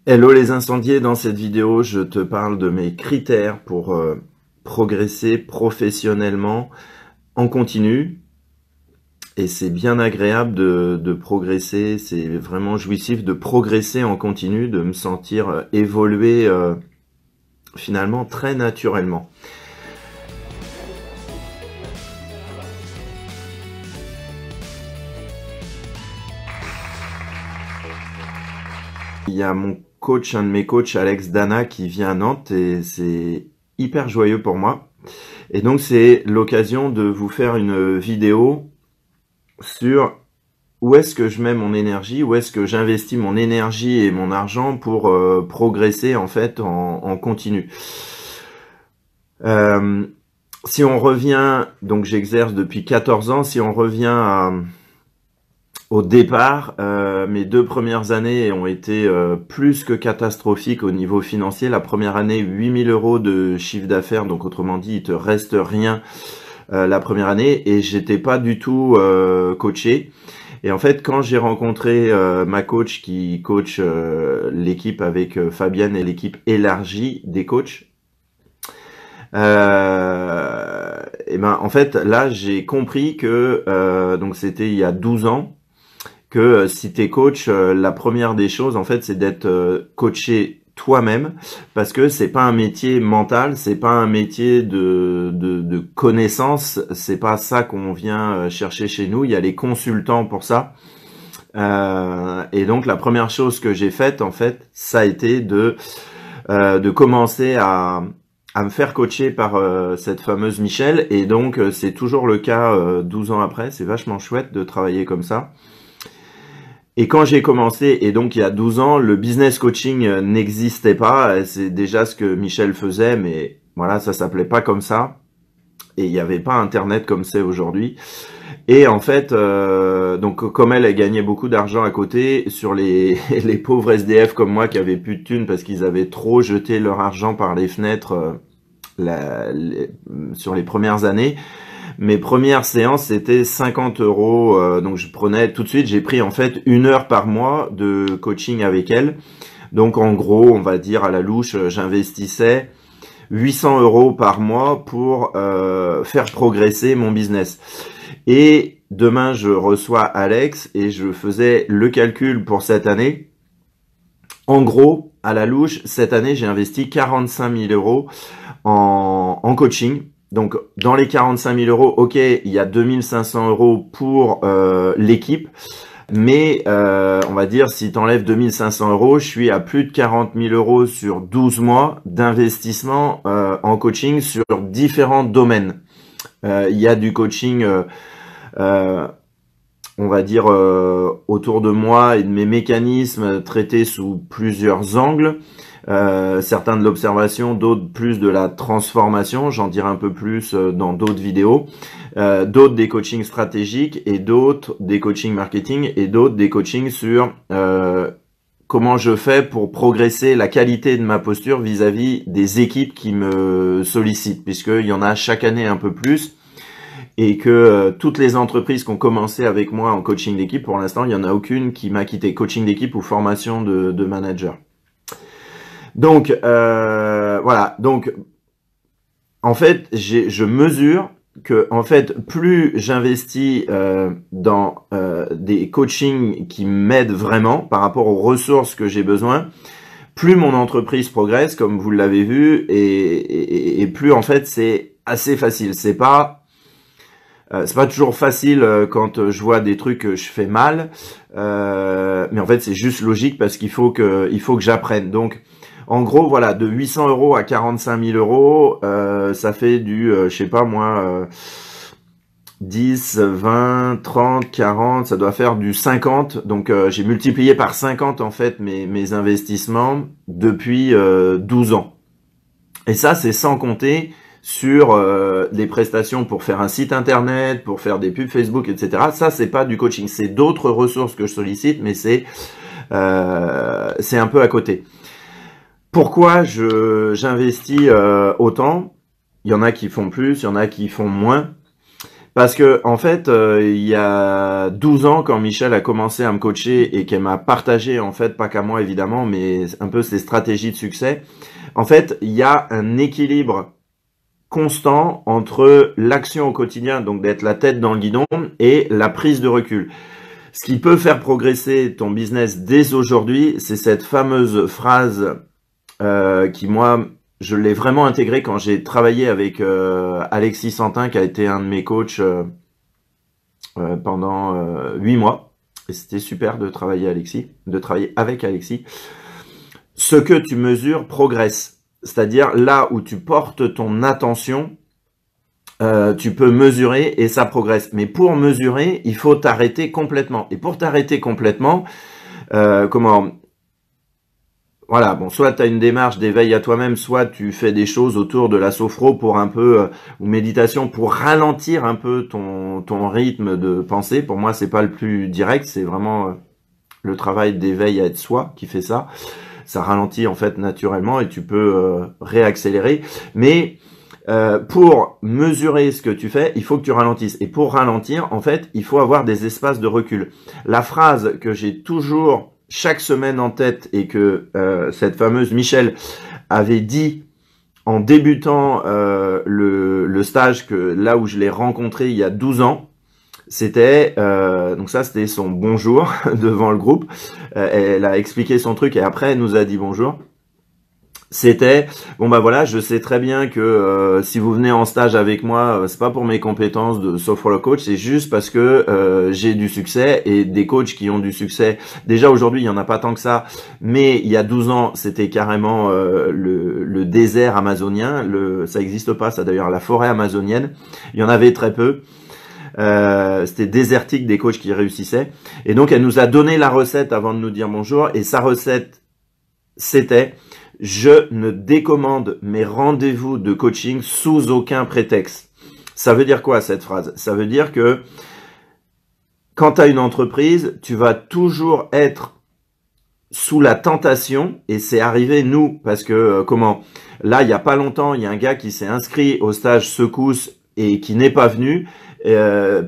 Hello les incendiés, dans cette vidéo je te parle de mes critères pour progresser professionnellement en continu et c'est bien agréable de progresser, c'est vraiment jouissif de progresser en continu, de me sentir évoluer finalement très naturellement. Il y a mon coach, un de mes coachs, Alex Dana, qui vient à Nantes et c'est hyper joyeux pour moi. Et donc c'est l'occasion de vous faire une vidéo sur où est-ce que je mets mon énergie, où est-ce que j'investis mon énergie et mon argent pour progresser en fait en continu. Si on revient, donc j'exerce depuis 14 ans, si on revient au départ, mes 2 premières années ont été plus que catastrophiques au niveau financier. La première année, 8 000 € de chiffre d'affaires, donc autrement dit, il te reste rien la première année, et j'étais pas du tout coaché. Et en fait, quand j'ai rencontré ma coach qui coach l'équipe avec Fabienne et l'équipe élargie des coachs, et ben en fait là j'ai compris que donc c'était il y a 12 ans que si t'es coach, la première des choses en fait c'est d'être coaché toi-même, parce que c'est pas un métier mental, c'est pas un métier de connaissance, c'est pas ça qu'on vient chercher chez nous. Il y a les consultants pour ça. Et donc la première chose que j'ai faite en fait, ça a été de commencer à me faire coacher par cette fameuse Michelle. Et donc c'est toujours le cas 12 ans après. C'est vachement chouette de travailler comme ça. Et quand j'ai commencé, et donc il y a 12 ans, le business coaching n'existait pas. C'est déjà ce que Michel faisait, mais voilà, ça s'appelait pas comme ça. Et il n'y avait pas Internet comme c'est aujourd'hui. Et en fait, donc comme elle gagnait beaucoup d'argent à côté, sur les, les pauvres SDF comme moi qui avaient plus de thunes parce qu'ils avaient trop jeté leur argent par les fenêtres sur les premières années, mes premières séances c'était 50 €. Donc je prenais tout de suite, j'ai pris en fait 1 heure par mois de coaching avec elle. Donc en gros, on va dire à la louche, j'investissais 800 € par mois pour faire progresser mon business. Et demain, je reçois Alex et je faisais le calcul pour cette année. En gros, à la louche, cette année, j'ai investi 45 000 € en coaching. Donc, dans les 45 000 €, ok, il y a 2500 € pour l'équipe. Mais on va dire, si tu enlèves 2500 €, je suis à plus de 40 000 € sur 12 mois d'investissement en coaching sur différents domaines. Il y a du coaching, on va dire, autour de moi et de mes mécanismes traités sous plusieurs angles. Certains de l'observation, d'autres plus de la transformation, j'en dirai un peu plus dans d'autres vidéos, d'autres des coachings stratégiques et d'autres des coachings marketing et d'autres des coachings sur comment je fais pour progresser la qualité de ma posture vis-à-vis des équipes qui me sollicitent, puisqu'il y en a chaque année un peu plus, et que toutes les entreprises qui ont commencé avec moi en coaching d'équipe, pour l'instant, il n'y en a aucune qui m'a quitté, coaching d'équipe ou formation de manager. Donc, voilà. Donc, en fait, je mesure que, en fait, plus j'investis dans des coachings qui m'aident vraiment par rapport aux ressources que j'ai besoin, plus mon entreprise progresse, comme vous l'avez vu, et plus, en fait, c'est assez facile. C'est pas toujours facile quand je vois des trucs que je fais mal, mais en fait, c'est juste logique parce qu'il faut que j'apprenne. Donc, en gros, voilà, de 800 € à 45 000 €, ça fait du, je sais pas moi, 10, 20, 30, 40, ça doit faire du 50. Donc, j'ai multiplié par 50, en fait, mes investissements depuis 12 ans. Et ça, c'est sans compter sur des prestations pour faire un site internet, pour faire des pubs Facebook, etc. Ça, c'est pas du coaching. C'est d'autres ressources que je sollicite, mais c'est un peu à côté. Pourquoi j'investis autant? Il y en a qui font plus, il y en a qui font moins. Parce que en fait, il y a 12 ans, quand Michel a commencé à me coacher et qu'elle m'a partagé, en fait, pas qu'à moi évidemment, mais un peu ses stratégies de succès, en fait, il y a un équilibre constant entre l'action au quotidien, donc d'être la tête dans le guidon, et la prise de recul. Ce qui peut faire progresser ton business dès aujourd'hui, c'est cette fameuse phrase qui, moi, je l'ai vraiment intégrée quand j'ai travaillé avec Alexis Santin, qui a été un de mes coachs pendant 8 mois. Et c'était super de travailler avec Alexis. Ce que tu mesures progresse. C'est-à-dire là où tu portes ton attention, tu peux mesurer et ça progresse. Mais pour mesurer, il faut t'arrêter complètement. Et pour t'arrêter complètement, voilà, bon, soit tu as une démarche d'éveil à toi-même, soit tu fais des choses autour de la sophro pour un peu, ou méditation pour ralentir un peu ton rythme de pensée. Pour moi, c'est pas le plus direct, c'est vraiment le travail d'éveil à être soi qui fait ça. Ça ralentit en fait naturellement et tu peux réaccélérer. Mais pour mesurer ce que tu fais, il faut que tu ralentisses. Et pour ralentir, en fait, il faut avoir des espaces de recul. La phrase que j'ai toujours chaque semaine en tête et que cette fameuse Michel avait dit en débutant le stage, que là où je l'ai rencontré il y a 12 ans, c'était donc ça c'était son bonjour devant le groupe. Elle a expliqué son truc et après elle nous a dit bonjour. C'était bon bah voilà, je sais très bien que si vous venez en stage avec moi, c'est pas pour mes compétences de software coach, c'est juste parce que j'ai du succès et des coachs qui ont du succès. Déjà aujourd'hui, il y en a pas tant que ça, mais il y a 12 ans, c'était carrément le désert amazonien, ça existe pas ça d'ailleurs, la forêt amazonienne. Il y en avait très peu. C'était désertique des coachs qui réussissaient. Et donc elle nous a donné la recette avant de nous dire bonjour et sa recette c'était: je ne décommande mes rendez-vous de coaching sous aucun prétexte. Ça veut dire quoi cette phrase? Ça veut dire que quand tu as une entreprise, tu vas toujours être sous la tentation, et c'est arrivé nous, parce que là il y a pas longtemps, il y a un gars qui s'est inscrit au stage secousse et qui n'est pas venu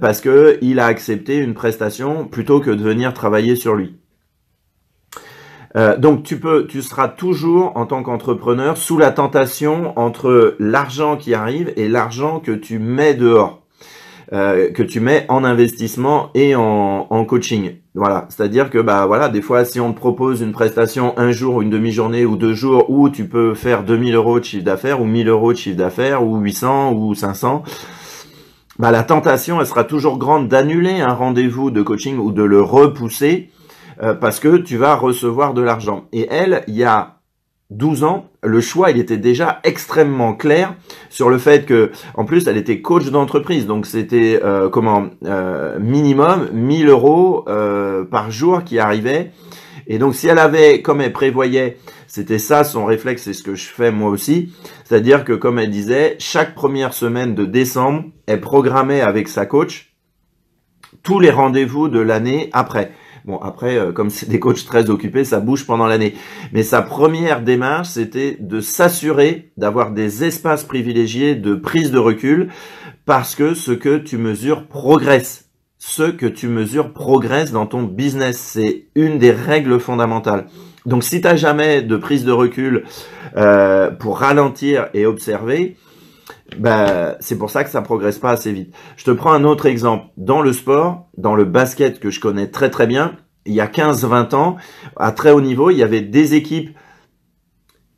parce que il a accepté une prestation plutôt que de venir travailler sur lui. Donc tu seras toujours en tant qu'entrepreneur sous la tentation entre l'argent qui arrive et l'argent que tu mets dehors, que tu mets en investissement et en coaching. Voilà, c'est-à-dire que bah voilà, des fois si on te propose une prestation un jour ou une demi-journée ou 2 jours où tu peux faire 2000 € de chiffre d'affaires ou 1000 € de chiffre d'affaires ou 800 ou 500, bah la tentation elle sera toujours grande d'annuler un rendez-vous de coaching ou de le repousser. Parce que tu vas recevoir de l'argent. Et elle, il y a 12 ans, le choix, il était déjà extrêmement clair sur le fait que, en plus, elle était coach d'entreprise. Donc, c'était, minimum 1000 € par jour qui arrivait. Et donc, si elle avait, comme elle prévoyait, c'était ça son réflexe, c'est ce que je fais moi aussi. C'est-à-dire que, comme elle disait, chaque première semaine de décembre, elle programmait avec sa coach tous les rendez-vous de l'année après. Bon, après, comme c'est des coachs très occupés, ça bouge pendant l'année. Mais sa première démarche, c'était de s'assurer d'avoir des espaces privilégiés de prise de recul parce que ce que tu mesures progresse. Ce que tu mesures progresse dans ton business. C'est une des règles fondamentales. Donc, si tu n'as jamais de prise de recul pour ralentir et observer, bah, c'est pour ça que ça progresse pas assez vite. Je te prends un autre exemple. Dans le sport, dans le basket que je connais très très bien, il y a 15-20 ans, à très haut niveau, il y avait des équipes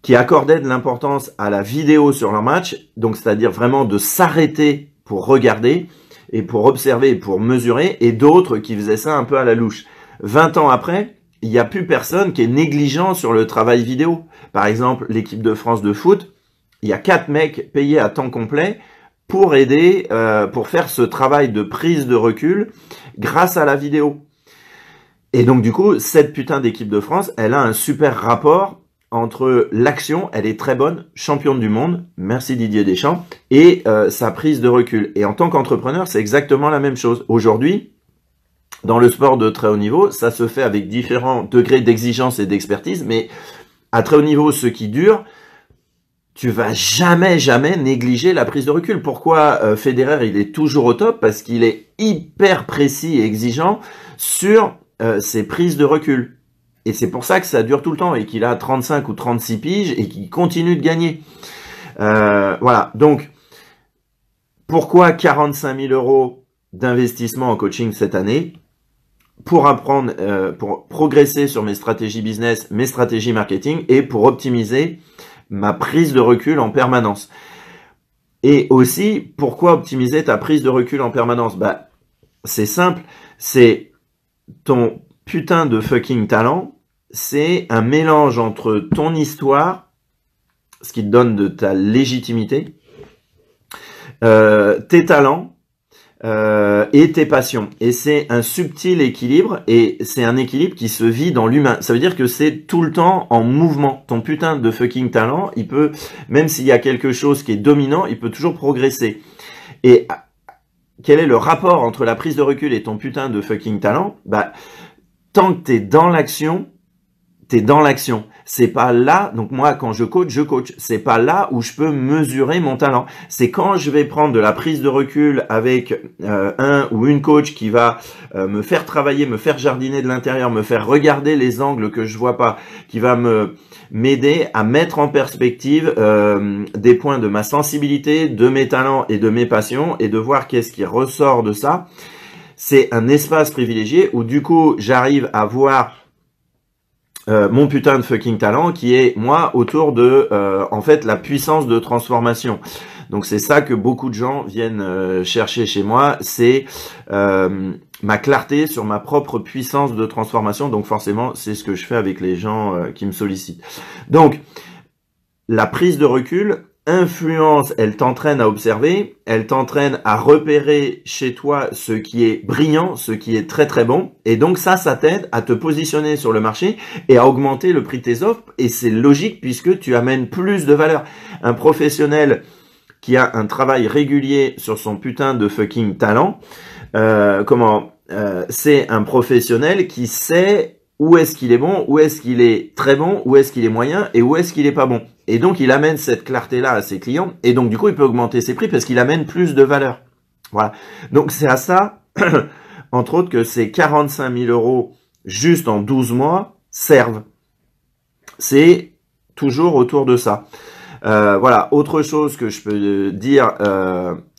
qui accordaient de l'importance à la vidéo sur leur match, donc c'est-à-dire vraiment de s'arrêter pour regarder et pour observer et pour mesurer, et d'autres qui faisaient ça un peu à la louche. 20 ans après, il n'y a plus personne qui est négligent sur le travail vidéo. Par exemple, l'équipe de France de foot, il y a 4 mecs payés à temps complet pour aider, pour faire ce travail de prise de recul grâce à la vidéo. Et donc du coup, cette putain d'équipe de France, elle a un super rapport entre l'action, elle est très bonne, championne du monde, merci Didier Deschamps, et sa prise de recul. Et en tant qu'entrepreneur, c'est exactement la même chose. Aujourd'hui, dans le sport de très haut niveau, ça se fait avec différents degrés d'exigence et d'expertise, mais à très haut niveau, ce qui dure, tu vas jamais négliger la prise de recul. Pourquoi Federer, il est toujours au top? Parce qu'il est hyper précis et exigeant sur ses prises de recul. Et c'est pour ça que ça dure tout le temps et qu'il a 35 ou 36 piges et qu'il continue de gagner. Voilà. Donc, pourquoi 45 000 € d'investissement en coaching cette année? Pour apprendre, pour progresser sur mes stratégies business, mes stratégies marketing et pour optimiser ma prise de recul en permanence. Et aussi, pourquoi optimiser ta prise de recul en permanence? Bah, c'est simple, c'est ton putain de fucking talent, c'est un mélange entre ton histoire, ce qui te donne de ta légitimité, tes talents, et tes passions. Et c'est un subtil équilibre et c'est un équilibre qui se vit dans l'humain. Ça veut dire que c'est tout le temps en mouvement. Ton putain de fucking talent, il peut, même s'il y a quelque chose qui est dominant, il peut toujours progresser. Et quel est le rapport entre la prise de recul et ton putain de fucking talent? Bah, tant que t'es dans l'action, t'es dans l'action. C'est pas là, donc moi quand je coach. C'est pas là où je peux mesurer mon talent. C'est quand je vais prendre de la prise de recul avec un ou une coach qui va me faire travailler, me faire jardiner de l'intérieur, me faire regarder les angles que je vois pas, qui va m'aider à mettre en perspective des points de ma sensibilité, de mes talents et de mes passions et de voir qu'est-ce qui ressort de ça. C'est un espace privilégié où du coup j'arrive à voir mon putain de fucking talent qui est moi autour de en fait la puissance de transformation. Donc c'est ça que beaucoup de gens viennent chercher chez moi, c'est ma clarté sur ma propre puissance de transformation. Donc forcément c'est ce que je fais avec les gens qui me sollicitent. Donc la prise de recul influence, elle t'entraîne à observer, elle t'entraîne à repérer chez toi ce qui est brillant, ce qui est très très bon, et donc ça t'aide à te positionner sur le marché et à augmenter le prix de tes offres, et c'est logique puisque tu amènes plus de valeur. Un professionnel qui a un travail régulier sur son putain de fucking talent, c'est un professionnel qui sait où est-ce qu'il est bon, où est-ce qu'il est très bon, où est-ce qu'il est moyen et où est-ce qu'il est pas bon. Et donc, il amène cette clarté-là à ses clients et donc, du coup, il peut augmenter ses prix parce qu'il amène plus de valeur. Voilà. Donc, c'est à ça, entre autres, que ces 45 000 € juste en 12 mois servent. C'est toujours autour de ça. Voilà. Autre chose que je peux dire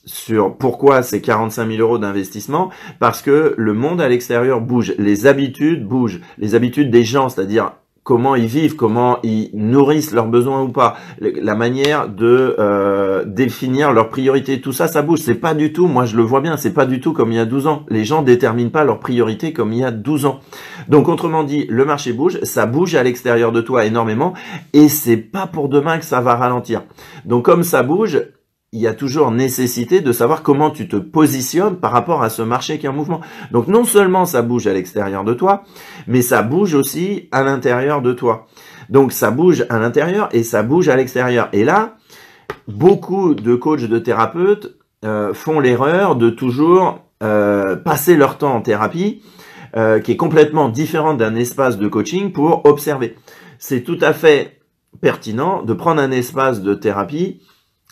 sur pourquoi c'est 45 000 € d'investissement, parce que le monde à l'extérieur bouge, les habitudes bougent, les habitudes des gens, c'est-à-dire comment ils vivent, comment ils nourrissent leurs besoins ou pas, la manière de définir leurs priorités, tout ça, ça bouge. C'est pas du tout, moi je le vois bien, c'est pas du tout comme il y a 12 ans. Les gens déterminent pas leurs priorités comme il y a 12 ans. Donc autrement dit, le marché bouge, ça bouge à l'extérieur de toi énormément et c'est pas pour demain que ça va ralentir. Donc comme ça bouge, il y a toujours nécessité de savoir comment tu te positionnes par rapport à ce marché qui est en mouvement. Donc non seulement ça bouge à l'extérieur de toi, mais ça bouge aussi à l'intérieur de toi. Donc ça bouge à l'intérieur et ça bouge à l'extérieur. Et là, beaucoup de coachs, de thérapeutes font l'erreur de toujours passer leur temps en thérapie, qui est complètement différente d'un espace de coaching pour observer. C'est tout à fait pertinent de prendre un espace de thérapie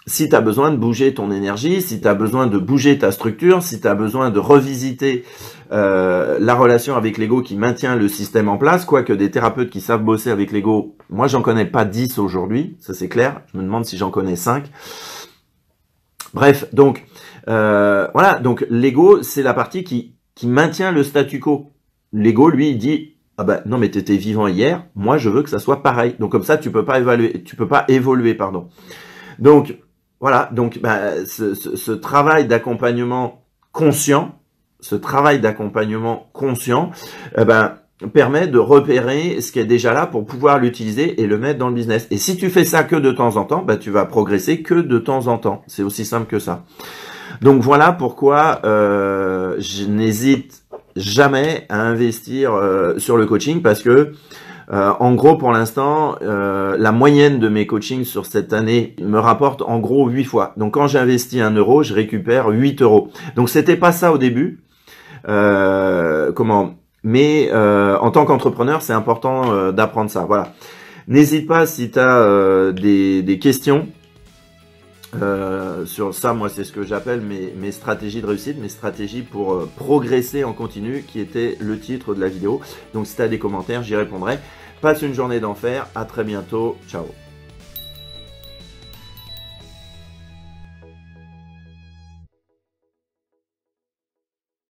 si tu as besoin de bouger ton énergie, si tu as besoin de bouger ta structure, si tu as besoin de revisiter la relation avec l'ego qui maintient le système en place, quoique des thérapeutes qui savent bosser avec l'ego, moi j'en connais pas 10 aujourd'hui, ça c'est clair, je me demande si j'en connais 5. Bref, donc voilà, donc l'ego c'est la partie qui maintient le statu quo. L'ego lui il dit ah ben non mais t'étais vivant hier, moi je veux que ça soit pareil. Donc comme ça tu peux pas évoluer, pardon. Donc voilà, donc ce travail d'accompagnement conscient, permet de repérer ce qui est déjà là pour pouvoir l'utiliser et le mettre dans le business. Et si tu fais ça que de temps en temps, tu vas progresser que de temps en temps. C'est aussi simple que ça. Donc voilà pourquoi je n'hésite jamais à investir sur le coaching parce que en gros, pour l'instant, la moyenne de mes coachings sur cette année me rapporte en gros 8 fois. Donc, quand j'investis 1 €, je récupère 8 €. Donc, c'était pas ça au début. Mais en tant qu'entrepreneur, c'est important d'apprendre ça. Voilà. N'hésite pas si tu as des questions Sur ça, moi, c'est ce que j'appelle mes stratégies de réussite, mes stratégies pour progresser en continu, qui était le titre de la vidéo. Donc, si tu as des commentaires, j'y répondrai. Passe une journée d'enfer. À très bientôt. Ciao.